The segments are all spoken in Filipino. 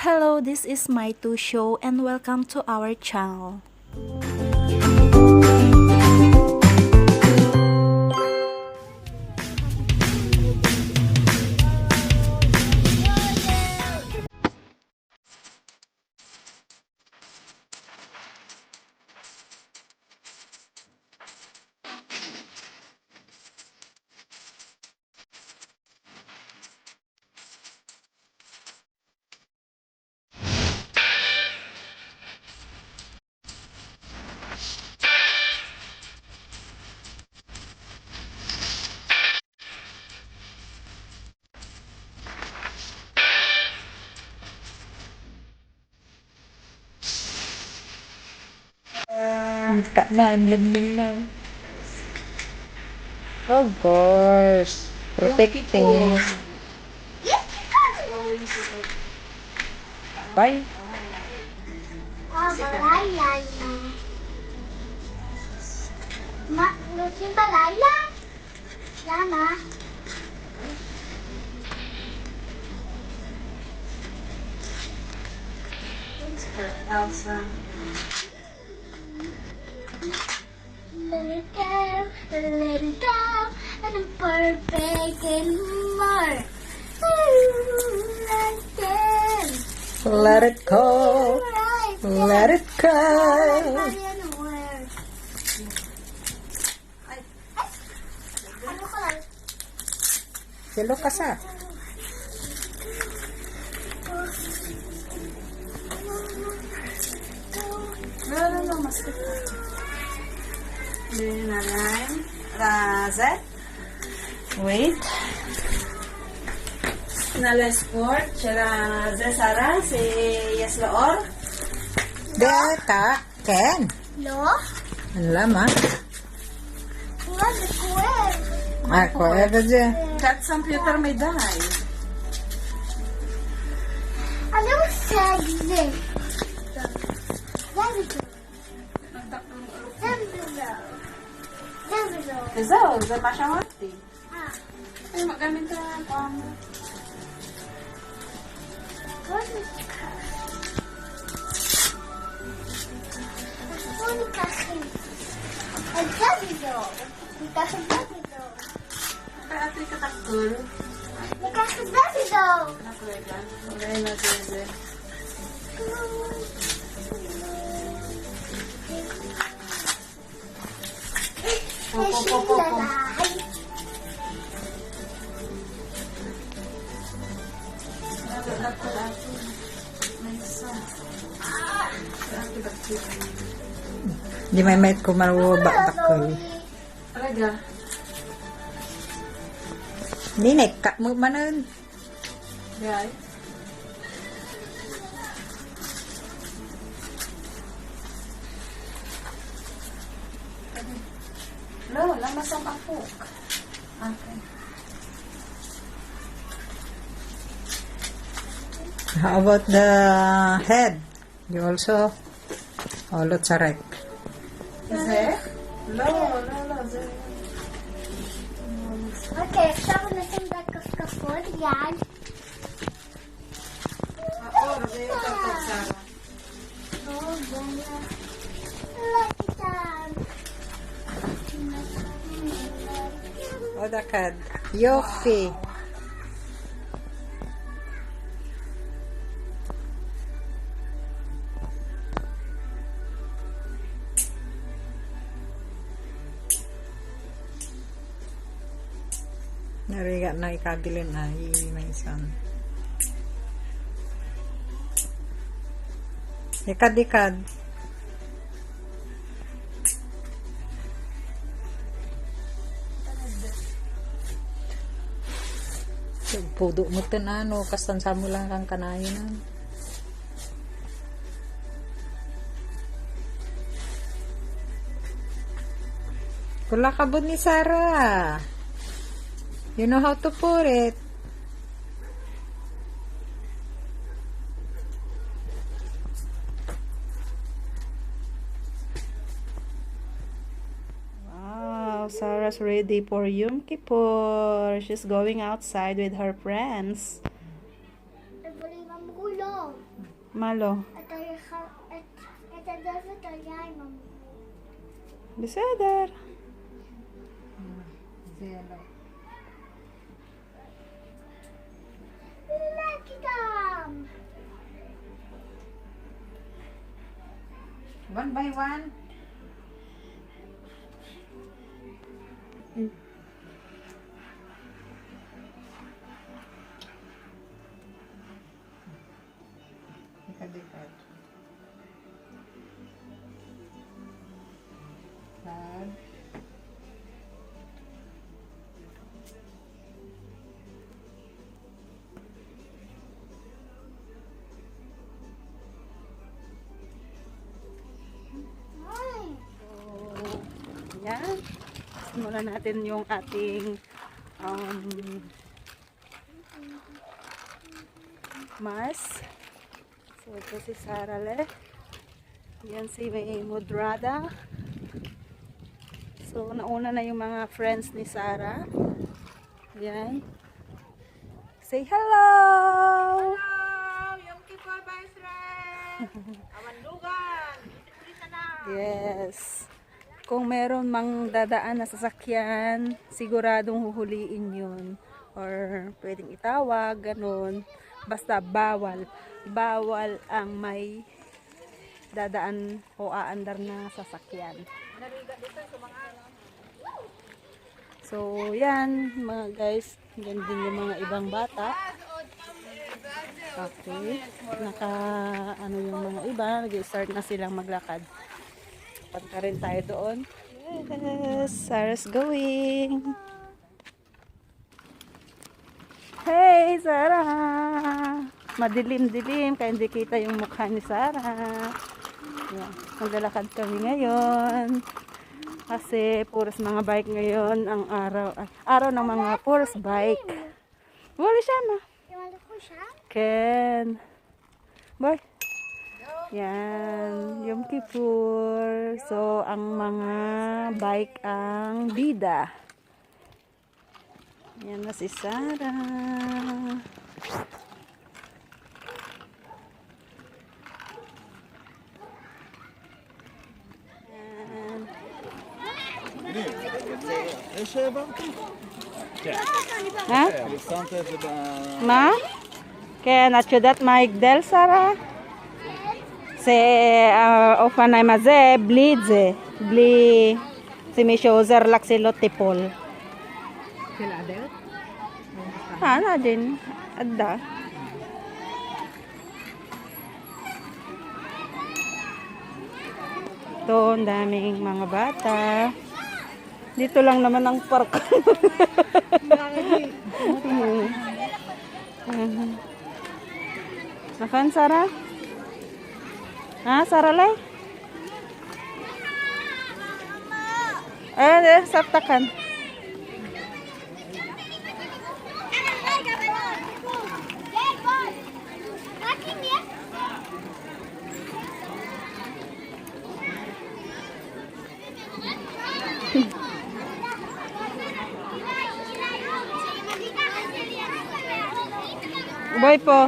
Hello, this is my 2 show and welcome to our channel. Lang. Of course. Protecting. Bye. Balayan. Lusin balayan. Yan ah. Elsa. Let it go, and I'm perfect and more. Let it go. Let it go. Ano ka lang? Si Lucas ah. No, mas kita. Then line. Razet. Wait. Nala Sport. Sila Zesara. Si Yesloor. Deka. Ken. No? Ang lama. Wala na kuwer. Ako, eva dyan. Kat computer may dahay. Ano mo sexy? Kazo, Zamashawati. Ah, Ay, magamit ka ang what is Paatri ka taktul. Ako yan. Wala na dede. Di may mait ko marubak takol. Talaga. Di nekak mo manan. Right. No, lamas ang apok. Okay. How about the head? You also ulot sarek. Ze? No. Okay, siya ko na siyang kapot. Yan. Ako, Ze, kapag Sara. Oh, ganyan. Like that. O dakad. Yofi. Nariga na ikabilin na may isang. Ikad-ikad. Pudo mo ano, kastan sa mo lang kang kanayon. Kula kabod ni Sarah. You know how to pour it. Wow, Sarah's ready for Yom Kippur. She's going outside with her friends. Nabali ang gulo. Malo. Это даже Таяймам. Beseder. Zelo. Lekidam. One by one. Dekat-dekat. Tag. Yan. Simulan natin yung ating mas. So, ito si Sarale. Yan si May Mudrada. So, nauna na yung mga friends ni Sarah. Yan. Say hello! Yung Kipol Baisren! Awandugan! Yes. Kung meron mang dadaan na sasakyan, siguradong huhuliin yun. Or pwedeng itawag, ganun. Basta bawal. Bawal ang may dadaan o aandar na sasakyan. So, yan mga guys. Yan din yung mga ibang bata. Okay. Ano yung mga iba. Nag-start na silang maglakad. Punta rin tayo doon. Yes, Sarah's going. Hey, Sarah! Madilim-dilim, kaya hindi kita yung mukha ni Sarah. Yan. Maglalakad kami ngayon. Kasi puros mga bike ngayon ang araw. Araw ng mga puros bike. Wala siya ma. Ken. Boy. Yan, Yom Kippur. So, ang mga bike ang bida. Yan na si Sarah. Yan. Ha? Ma? כן, את יודעת מה ההגדל, שרה? זה האופניים הזה, בלי את זה. בלי... זה מי שעוזר לך שלא תיפול. Sila Adel? Na din. Adda. Ito, ang daming mga bata. Dito lang naman ang park. Nakan, Sarah? Ha, Saralay? Saptakan. Boy po.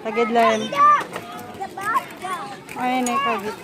Tagid lang. Ay, na kagit.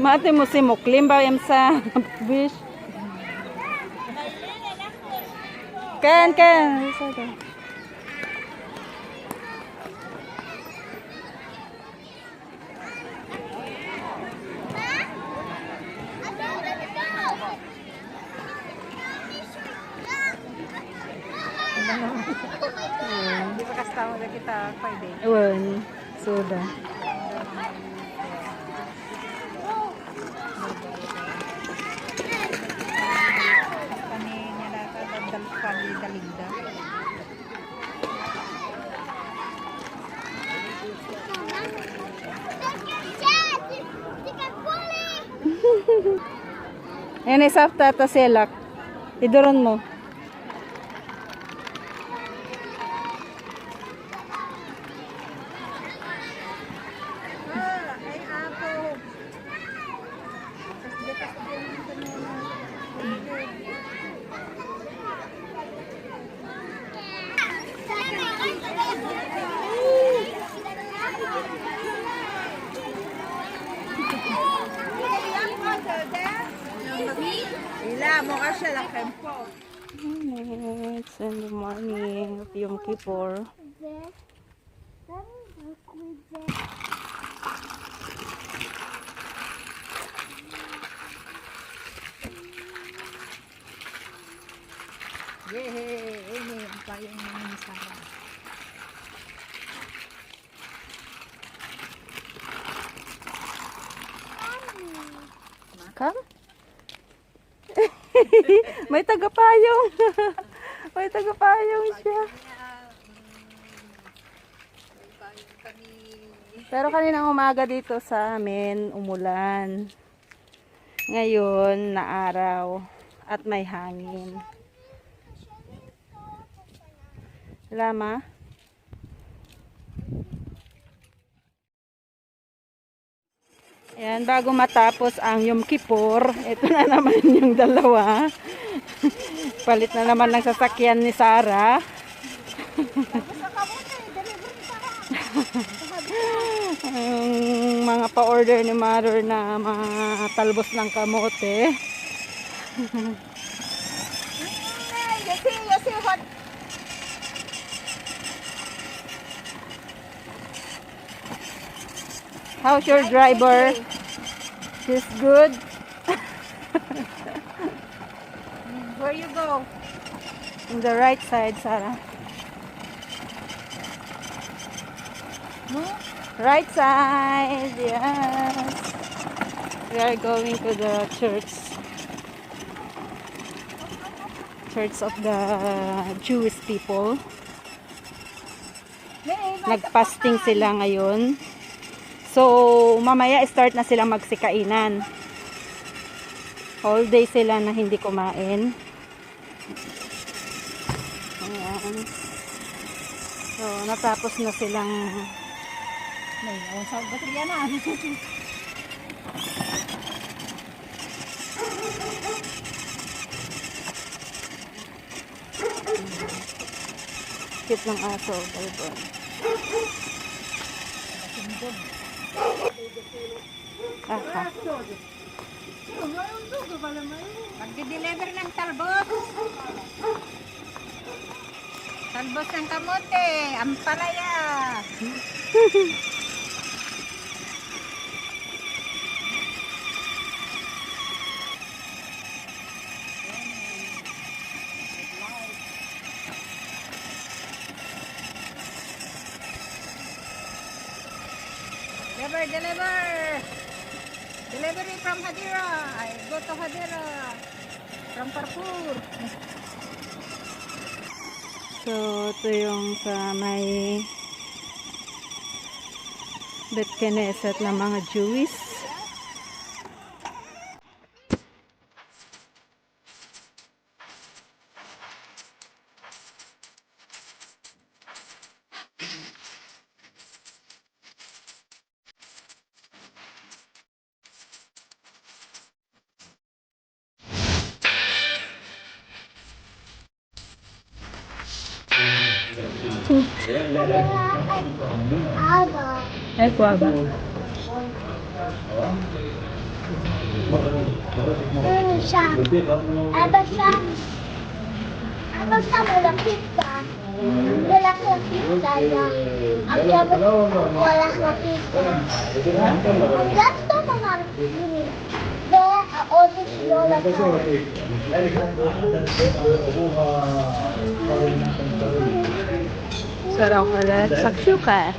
Mati mo si Muklim ba yung sa bish? Ken. Hindi pa kasama na kita pwede. Ewan, soda. Ayan ay safta ta selak. Iduron mo. It's in the morning of Yom Kippur. Yay! Ini ang payong ni Sarah. Come. May tagapayong. May tagapayong siya. Pero kaninang umaga dito sa amin, umulan. Ngayon, na araw. At may hangin. Lama? Ayan, bago matapos ang Yom Kippur, ito na naman yung dalawa. Palit na naman ng sasakyan ni Sarah. Ang mga pa-order ni Mother na mga talbos ng kamote. How's your driver? She's good. Where you go? On the right side, Sarah. Right side, yes. We are going to the church. Church of the Jewish people. Nagpasting sila ngayon. So, mamaya start na sila magsikainan. All day sila na hindi kumain. Ayan. So, natapos na silang sa baterya na. Cute ng aso. Balbon. Aha. Magdi-deliver ng talbos. Talbos ng kamote. Ampalaya. Deliver. Delivery from Hadira. I go to Hadira. From Parkour. So, ito yung sa may Bet Knesset ng mga Jewish. Ecco, vabbè. Abbiamo la pizza. Della pizza, ya. Abbiamo la pizza. Adesso non finito. Oggi la Sarap ulit. Sakshuka.